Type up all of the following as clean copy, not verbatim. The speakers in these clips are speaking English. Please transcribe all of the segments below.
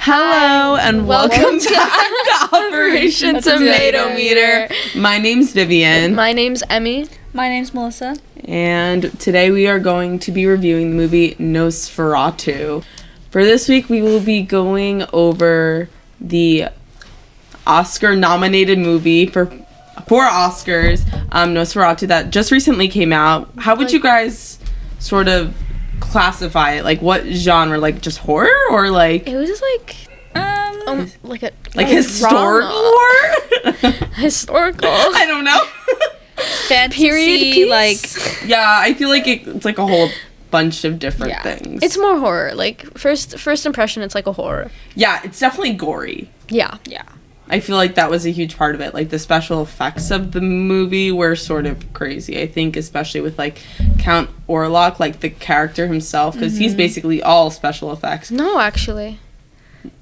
Hello and welcome back to Operation Tomatometer. My name's Vivian. My name's Emmie. My name's Mellisa. And today we are going to be reviewing the movie Nosferatu. For this week, we will be going over the Oscar-nominated movie for Oscars, Nosferatu, that just recently came out. How would you guys sort of classify it? Like, what genre? Like, just horror or like? It was just like historical horror. Historical. I don't know. Fantasy, period piece? Yeah, I feel like it's like a whole bunch of different things. It's more horror. Like first impression, it's like a horror. Yeah, it's definitely gory. Yeah. I feel like that was a huge part of it. Like, the special effects of the movie were sort of crazy. I think especially with, like, Count Orlok, like, the character himself, because he's basically all special effects. No, actually.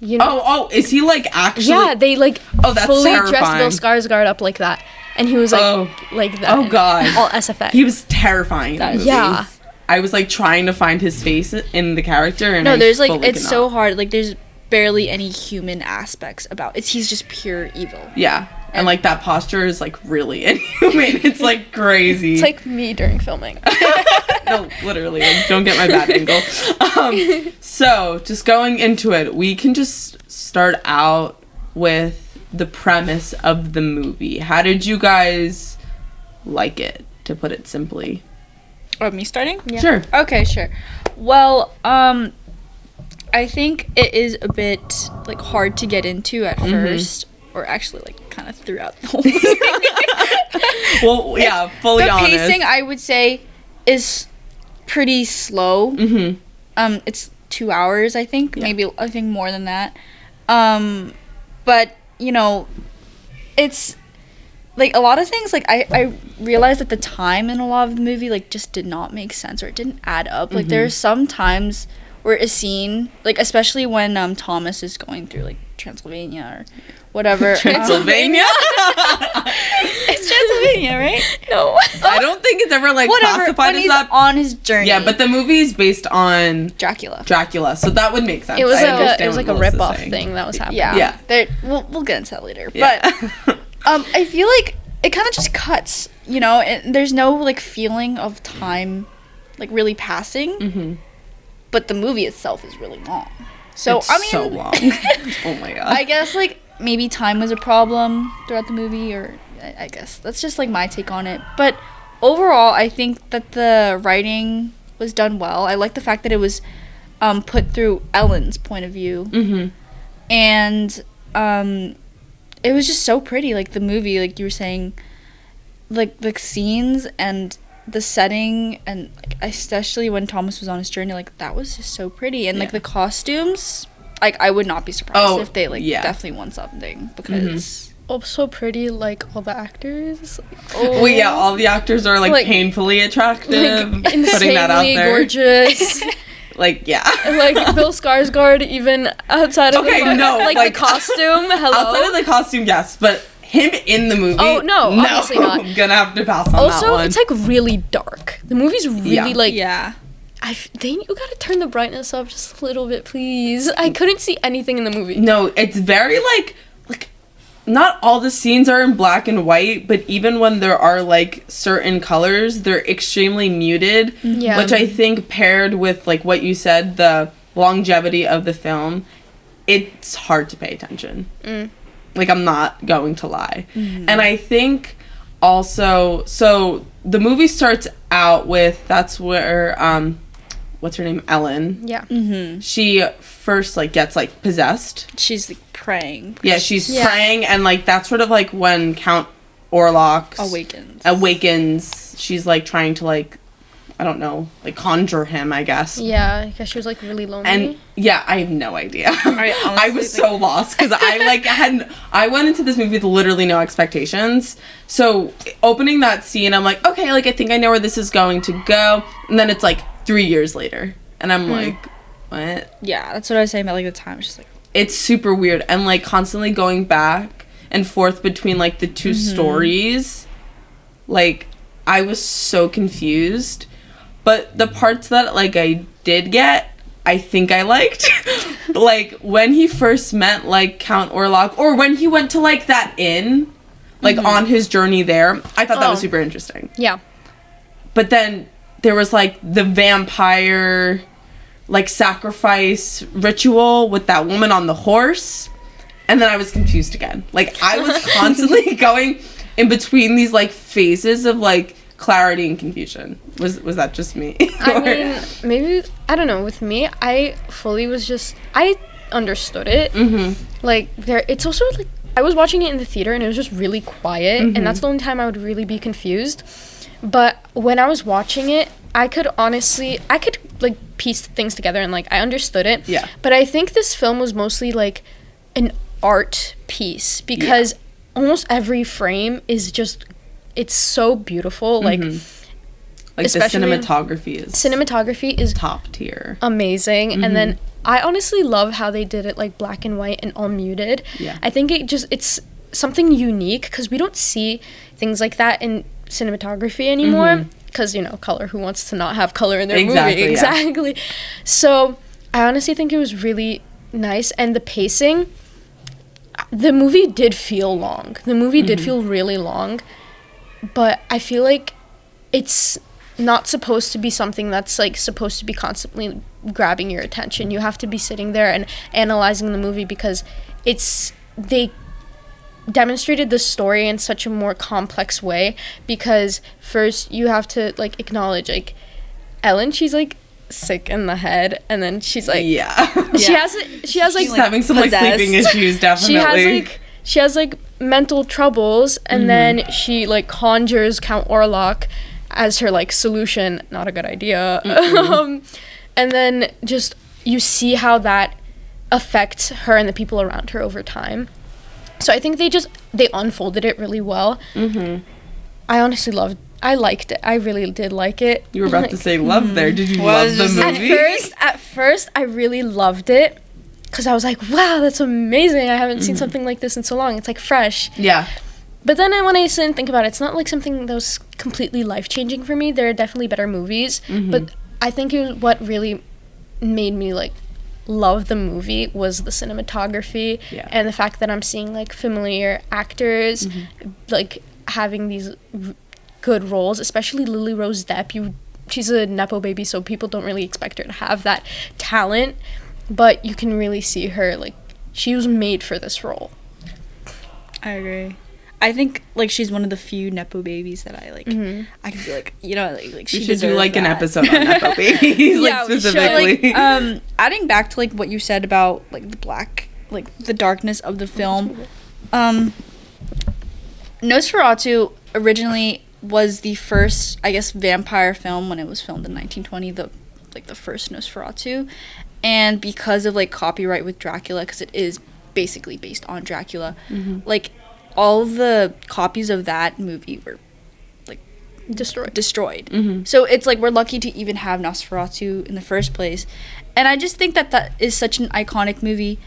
You know, Oh, is he, like, actually? yeah, they, like, that's fully terrifying. dressed Bill Skarsgård up like that. And he was, like that. Oh, God. All SFX. He was terrifying in the movie. Yeah. I was, like, trying to find his face in the character, and there's, like, fully it's could so not. hard. Like, there's barely any human aspects about it. He's just pure evil. Yeah. And, like, that posture is, like, really inhumane. It's, like, crazy. It's like me during filming. No, literally. Like, don't get my bad angle. So, just going into it, we can just start out with the premise of the movie. How did you guys like it, to put it simply? Oh, me starting? Yeah. Sure. Okay, sure. Well, I think it is a bit, like, hard to get into at first. Or actually, like, kind of throughout the whole movie. Well, yeah, fully the honest. pacing, I would say, is pretty slow. Mm-hmm. It's 2 hours, I think. Yeah. Maybe, I think more than that. But, you know, it's, like, a lot of things, like, I realized at the time in a lot of the movie, like, just did not make sense, or it didn't add up. Like, there are some times where a scene, like, especially when Thomas is going through, like, Transylvania or whatever. Transylvania? It's Transylvania, right? No. I don't think it's ever, like, Whatever, classified when as he's that. on his journey. Yeah, but the movie is based on Dracula. so that would make sense. It was I like understand it was what like a Melissa's rip-off saying. thing that was happening. Yeah. Yeah. We'll get into that later. Yeah. But I feel like it kind of just cuts, you know, and there's no, like, feeling of time, like, really passing. Mm-hmm. But the movie itself is really long. So, It's I mean, so long. Oh my god. I guess, like, maybe time was a problem throughout the movie, or I guess that's just, like, my take on it. But overall, I think that the writing was done well. I like the fact that it was put through Ellen's point of view. Mm-hmm. And it was just so pretty, like, the movie, like you were saying, like, the scenes and the setting, and, like, especially when Thomas was on his journey, like, that was just so pretty. And like, the costumes, like, I would not be surprised if they, like, definitely won something, because Oh, so pretty, like all the actors. Well, yeah, all the actors are, like painfully attractive. Like, putting that out insanely there. gorgeous. Like, yeah. Like Bill Skarsgård, even outside of the costume. Hello. Outside of the costume, yes, but him in the movie. Oh, no, obviously not. I'm gonna have to pass on that Also, one. it's like really dark. The movie's really like. yeah. You gotta turn the brightness up just a little bit, please. I couldn't see anything in the movie. No, it's very like not all the scenes are in black and white, but even when there are, like, certain colors, they're extremely muted. Yeah. Which I think, paired with, like, what you said, the longevity of the film, it's hard to pay attention. Like, I'm not going to lie. And I think also, so the movie starts out with, that's where what's her name, Ellen. Yeah. She first, like, gets, like, possessed. She's, like, praying. Yeah, she's praying, and, like, that's sort of, like, when Count Orlok awakens. She's, like, trying to, like, I don't know, like, conjure him, I guess. Yeah, because she was, like, really lonely. And, yeah, I have no idea. I I was so lost, because I went into this movie with literally no expectations. So, opening that scene, I'm like, okay, like, I think I know where this is going to go. And then it's, like, 3 years later. And I'm like, what? Yeah, that's what I was saying about, like, the time. It's just, like... It's super weird. And, like, constantly going back and forth between, like, the two stories. Like, I was so confused. But the parts that, like, I did get, I think I liked. Like, when he first met, like, Count Orlok, or when he went to, like, that inn, like, on his journey there, I thought that was super interesting. Yeah. But then there was, like, the vampire, like, sacrifice ritual with that woman on the horse, and then I was confused again. Like, I was constantly going in between these, like, phases of, like, clarity and confusion. Was that just me? I mean, maybe, I don't know, with me, I fully was just, I understood it. Like, it's also, like, I was watching it in the theater, and it was just really quiet, and that's the only time I would really be confused. But when I was watching it, I could, like, piece things together, and, like, I understood it. Yeah. But I think this film was mostly, like, an art piece, because almost every frame is just, it's so beautiful. Like the cinematography is top tier, amazing. And then I honestly love how they did it, like, black and white and all muted. I think it's something unique, because we don't see things like that in cinematography anymore, because, you know, color, who wants to not have color in their movie? Exactly. So I honestly think it was really nice. And the pacing, the movie did feel long. The movie did feel really long. But I feel like it's not supposed to be something that's, like, supposed to be constantly grabbing your attention. You have to be sitting there and analyzing the movie, because they demonstrated the story in such a more complex way, because first you have to, like, acknowledge, like, Ellen, she's, like, sick in the head, and then she's, like... she has like... She's having some, like, sleeping issues, definitely. She has, like, mental troubles, and then she, like, conjures Count Orlok as her, like, solution. Not a good idea. And then just, you see how that affects her and the people around her over time. So I think they unfolded it really well. I honestly liked it. I really did like it. You were about to say love there. Did you love the movie? At first, I really loved it. Because I was like, wow, that's amazing. I haven't seen something like this in so long. It's, like, fresh. Yeah. But then when I sit and think about it, it's not, like, something that was completely life-changing for me. There are definitely better movies. But I think it was what really made me, like, love the movie was the cinematography. And the fact that I'm seeing, like, familiar actors, like, having these good roles. Especially Lily Rose Depp. She's a Nepo baby, so people don't really expect her to have that talent. But you can really see her, like, she was made for this role. I agree. I think, like, she's one of the few Nepo babies that I, like, I can be like, you know, like she should do, like, that. an episode on Nepo babies, like, specifically. Like, adding back to, like, what you said about, like, the black, like, the darkness of the film, Nosferatu originally was the first, I guess, vampire film when it was filmed in 1920, the first Nosferatu. And because of, like, copyright with Dracula, because it is basically based on Dracula, like, all the copies of that movie were, like, destroyed. So it's, like, we're lucky to even have Nosferatu in the first place. And I just think that is such an iconic movie.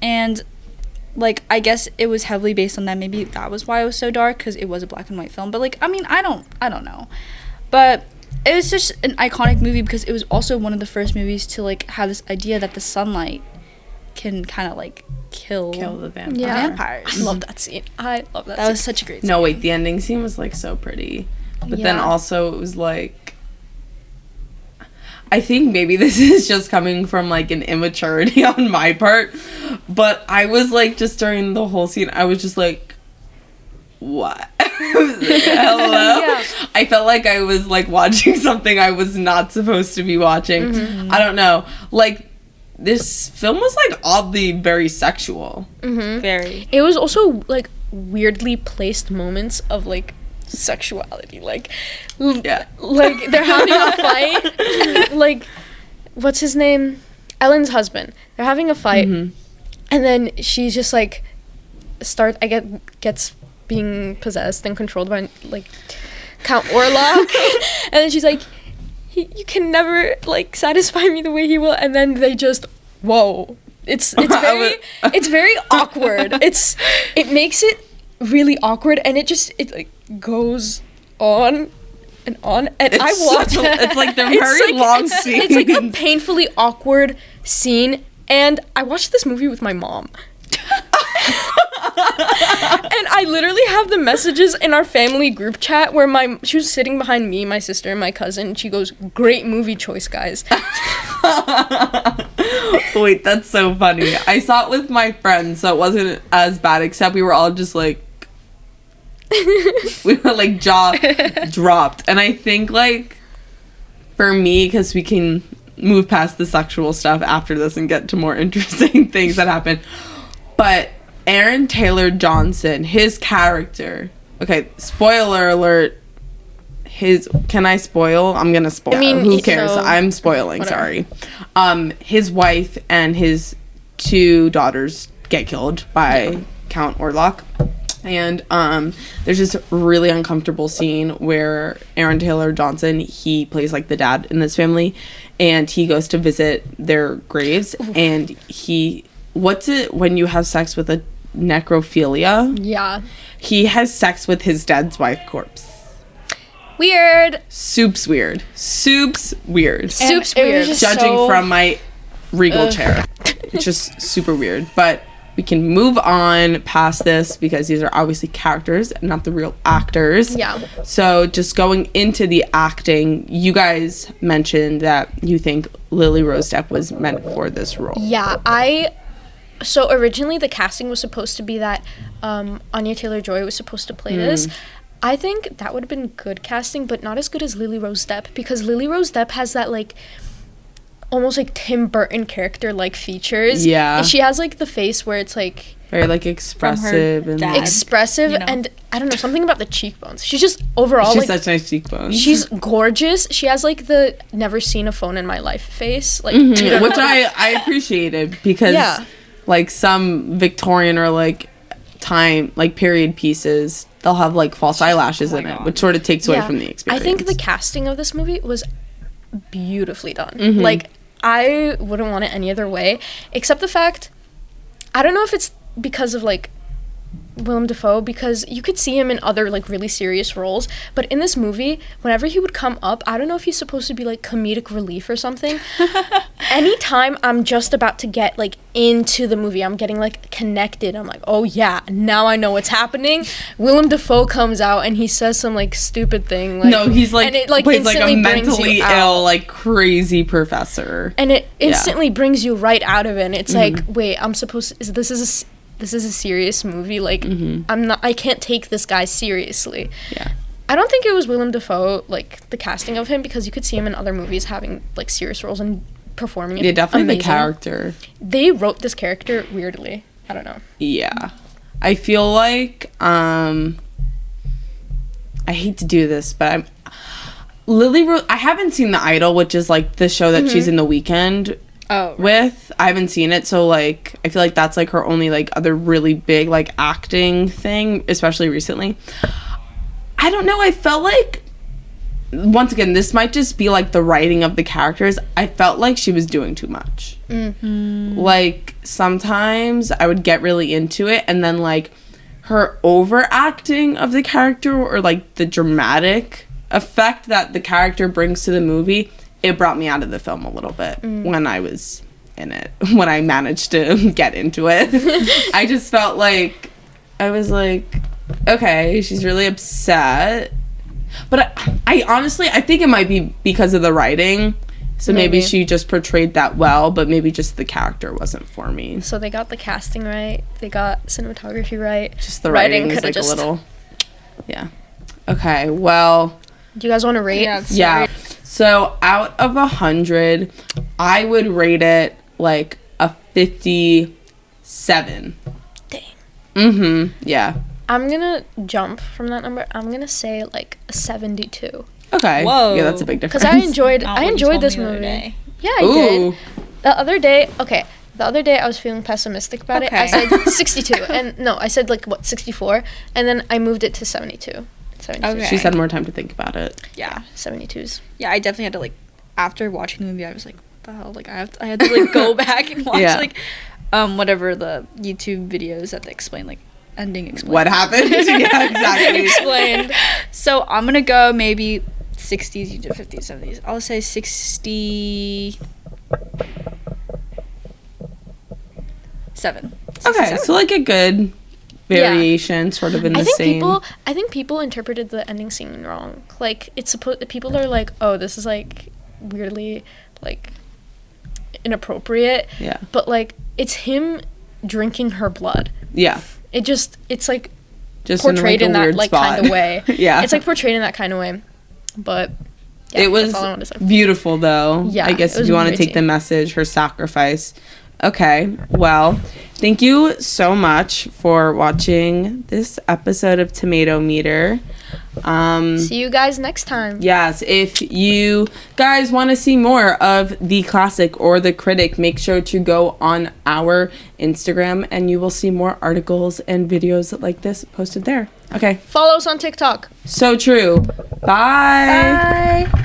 And, like, I guess it was heavily based on that. Maybe that was why it was so dark, because it was a black and white film. But, like, I mean, I don't know. But... it was just an iconic movie because it was also one of the first movies to, like, have this idea that the sunlight can kind of, like, kill the vampire. Vampires. I love that scene. I love that scene. That was such a great scene. No, wait, the ending scene was, like, so pretty. But then also it was, like... I think maybe this is just coming from, like, an immaturity on my part. But I was, like, just during the whole scene, I was just, like... what? Hello? I felt like I was, like, watching something I was not supposed to be watching. I don't know. Like, this film was, like, oddly very sexual. Very. It was also, like, weirdly placed moments of, like, sexuality. Like, like, they're having a fight. Like, what's his name? Ellen's husband. They're having a fight. And then she's just, like, gets being possessed and controlled by, like, Count Orlok. And then she's like, you can never, like, satisfy me the way he will. And then they just, whoa. It's very awkward. It makes it really awkward, and it like goes on and on, and I watched it. It's like they're very long scenes. It's like a painfully awkward scene, and I watched this movie with my mom. And I literally have the messages in our family group chat where she was sitting behind me, my sister, and my cousin, and she goes, "Great movie choice, guys." Wait, that's so funny. I saw it with my friends, so it wasn't as bad, except we were all just like, we were like jaw dropped. And I think like for me, because we can move past the sexual stuff after this and get to more interesting things that happen, but Aaron Taylor Johnson, his character, okay, spoiler alert, can I spoil? I'm gonna spoil. I mean, who cares? so, I'm spoiling, whatever. Sorry. His wife and his 2 daughters get killed by Count Orlok. And there's this really uncomfortable scene where Aaron Taylor Johnson, he plays like the dad in this family, and he goes to visit their graves. Ooh. And what's it when you have sex with a necrophilia? Yeah. He has sex with his dad's wife corpse. Weird. Soup's weird. Soup's weird. Judging from my regal chair. It's just super weird. But we can move on past this because these are obviously characters and not the real actors. Yeah. So just going into the acting, you guys mentioned that you think Lily Rose Depp was meant for this role. Yeah, so originally the casting was supposed to be that Anya Taylor-Joy was supposed to play this. I think that would have been good casting, but not as good as Lily Rose Depp, because Lily Rose Depp has that like almost like Tim Burton character like features. Yeah. And she has like the face where it's like very like expressive and dad, expressive, you know? And I don't know, something about the cheekbones. She's just overall she's like such nice cheekbones. She's gorgeous. She has like the never seen a phone in my life face, like which I appreciated because like some Victorian or like time like period pieces, they'll have like false eyelashes in it, which sort of takes away from the experience. I think the casting of this movie was beautifully done. Like I wouldn't want it any other way, except the fact, I don't know if it's because of like Willem Dafoe, because you could see him in other like really serious roles, but in this movie whenever he would come up, I don't know if he's supposed to be like comedic relief or something. Anytime I'm just about to get like into the movie, I'm getting like connected, I'm like, oh yeah, now I know what's happening, Willem Dafoe comes out and he says some like stupid thing, like, no, he's like, and it like plays instantly like a brings mentally you out. ill like crazy professor, and it instantly brings you right out of it, and it's like, wait, I'm supposed to, this is a serious movie, like I can't take this guy seriously. Yeah, I don't think it was Willem Dafoe, like the casting of him, because you could see him in other movies having like serious roles and performing it. Yeah, definitely amazing. The character. They wrote this character weirdly. I don't know. Yeah, I feel like I hate to do this, but I haven't seen The Idol, which is like the show that she's in The Weeknd with. I haven't seen it, so like I feel like that's like her only like other really big like acting thing, especially recently. I don't know, I felt like, once again, this might just be like the writing of the characters, I felt like she was doing too much. Like sometimes I would get really into it, and then like her overacting of the character, or like the dramatic effect that the character brings to the movie, it brought me out of the film a little bit when I was in it, when I managed to get into it. I just felt like, I was like, okay, she's really upset. But I honestly, I think it might be because of the writing. So maybe she just portrayed that well, but maybe just the character wasn't for me. So they got the casting right, they got cinematography right. Just the writing is like a little, yeah. Okay, well. Do you guys want to rate? Yeah. So out of 100, I would rate it like a 57. Dang. Yeah. I'm gonna jump from that number. I'm gonna say like a 72. Okay. Whoa. Yeah, that's a big difference. Because I enjoyed this movie. Yeah, I did. The other day I was feeling pessimistic about it. I said 62, and no, I said like 64, and then I moved it to 72. Okay. She had more time to think about it. Yeah, 72s. Yeah, I definitely had to like, after watching the movie, I was like, what the hell? Like I had to like go back and watch like whatever the YouTube videos that they explain, like ending explained. What happened? Yeah, exactly. Explained. So I'm gonna go maybe 60s, you did 50s, 70s. I'll say 67. Okay, so like a good variation, sort of in the same. I think people interpreted the ending scene wrong. Like, it's supposed, people are like, oh, this is like weirdly like inappropriate. Yeah. But like, it's him drinking her blood. Yeah. It's like just portrayed in that like kind of way. Yeah. It's like portrayed in that kind of way. But yeah, it was beautiful though. Yeah. I guess if you want to take the message, her sacrifice. Okay, well, thank you so much for watching this episode of Tomatometer. See you guys next time. Yes, if you guys want to see more of the classic or the critic, make sure to go on our Instagram and you will see more articles and videos like this posted there. Okay. Follow us on TikTok. So true. Bye. Bye.